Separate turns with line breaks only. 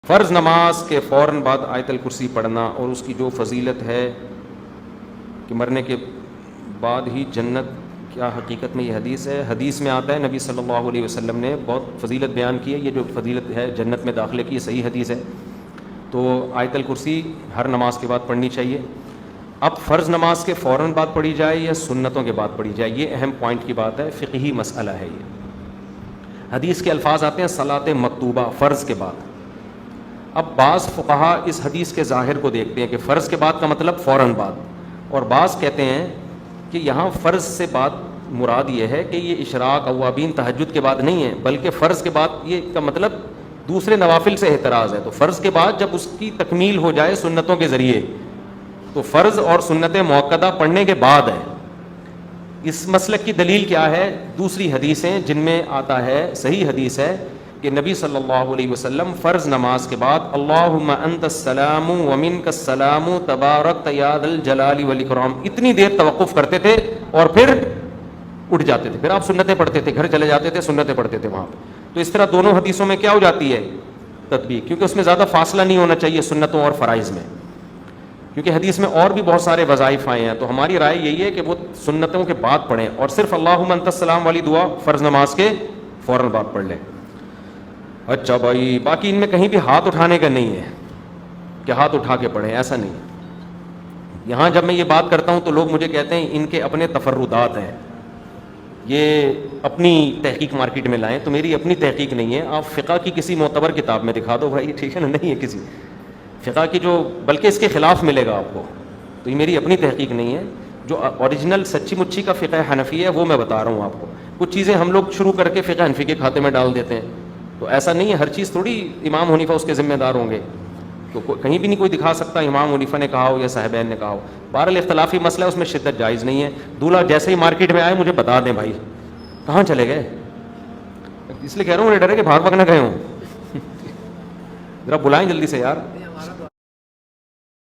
فرض نماز کے فوراً بعد آیت الکرسی پڑھنا اور اس کی جو فضیلت ہے کہ مرنے کے بعد ہی جنت، کیا حقیقت میں یہ حدیث ہے؟ حدیث میں آتا ہے، نبی صلی اللہ علیہ وسلم نے بہت فضیلت بیان کی ہے، یہ جو فضیلت ہے جنت میں داخلے کی، یہ صحیح حدیث ہے۔ تو آیت الکرسی ہر نماز کے بعد پڑھنی چاہیے۔ اب فرض نماز کے فوراً بعد پڑھی جائے یا سنتوں کے بعد پڑھی جائے، یہ اہم پوائنٹ کی بات ہے، فقہی مسئلہ ہے یہ۔ حدیث کے الفاظ آتے ہیں صلاۃ مکتوبہ، فرض کے بعد۔ اب بعض فقہا اس حدیث کے ظاہر کو دیکھتے ہیں کہ فرض کے بعد کا مطلب فوراً بعد، اور بعض کہتے ہیں کہ یہاں فرض سے بعد مراد یہ ہے کہ یہ اشراق، اوابین، تہجد کے بعد نہیں ہے، بلکہ فرض کے بعد یہ کا مطلب دوسرے نوافل سے احتراز ہے۔ تو فرض کے بعد جب اس کی تکمیل ہو جائے سنتوں کے ذریعے، تو فرض اور سنت موقدہ پڑھنے کے بعد ہے۔ اس مسلک کی دلیل کیا ہے؟ دوسری حدیثیں جن میں آتا ہے، صحیح حدیث ہے کہ نبی صلی اللہ علیہ وسلم فرض نماز کے بعد اللہم انت السلام ومنک السلام تبارکت یا ذا الجلال والاکرام اتنی دیر توقف کرتے تھے اور پھر اٹھ جاتے تھے، پھر آپ سنتیں پڑھتے تھے، گھر چلے جاتے تھے، سنتیں پڑھتے تھے وہاں پہ۔ تو اس طرح دونوں حدیثوں میں کیا ہو جاتی ہے؟ تطبیق، کیونکہ اس میں زیادہ فاصلہ نہیں ہونا چاہیے سنتوں اور فرائض میں، کیونکہ حدیث میں اور بھی بہت سارے وظائف آئے ہیں۔ تو ہماری رائے یہی ہے کہ وہ سنتوں کے بعد پڑھیں اور صرف اللہم انت السلام والی دعا فرض نماز کے فوراً بعد پڑھ لیں۔ اچھا بھائی، باقی ان میں کہیں بھی ہاتھ اٹھانے کا نہیں ہے کہ ہاتھ اٹھا کے پڑھیں، ایسا نہیں ہے۔ یہاں جب میں یہ بات کرتا ہوں تو لوگ مجھے کہتے ہیں ان کے اپنے تفردات ہیں، یہ اپنی تحقیق مارکیٹ میں لائیں، تو میری اپنی تحقیق نہیں ہے۔ آپ فقہ کی کسی معتبر کتاب میں دکھا دو بھائی، ٹھیک ہے نا، نہیں ہے کسی فقہ کی جو، بلکہ اس کے خلاف ملے گا آپ کو، تو یہ میری اپنی تحقیق نہیں ہے۔ جو اوریجنل سچی مچی کا فقہ حنفی ہے وہ میں بتا رہا ہوں آپ کو۔ کچھ چیزیں ہم لوگ شروع کر کے فقہ حنفی کے کھاتے میں ڈال دیتے ہیں، تو ایسا نہیں ہے، ہر چیز تھوڑی امام حنیفہ اس کے ذمہ دار ہوں گے، تو کہیں بھی نہیں کوئی دکھا سکتا امام حنیفہ نے کہا ہو یا صاحبین نے کہا ہو۔ بہرحال اختلافی مسئلہ ہے، اس میں شدت جائز نہیں ہے۔ دولہا جیسے ہی مارکیٹ میں آئے مجھے بتا دیں بھائی کہاں چلے گئے، اس لیے کہہ رہا ہوں، مجھے ڈر ہے کہ بھاگ بھاگ نہ گئے ہوں، ذرا بلائیں جلدی سے یار۔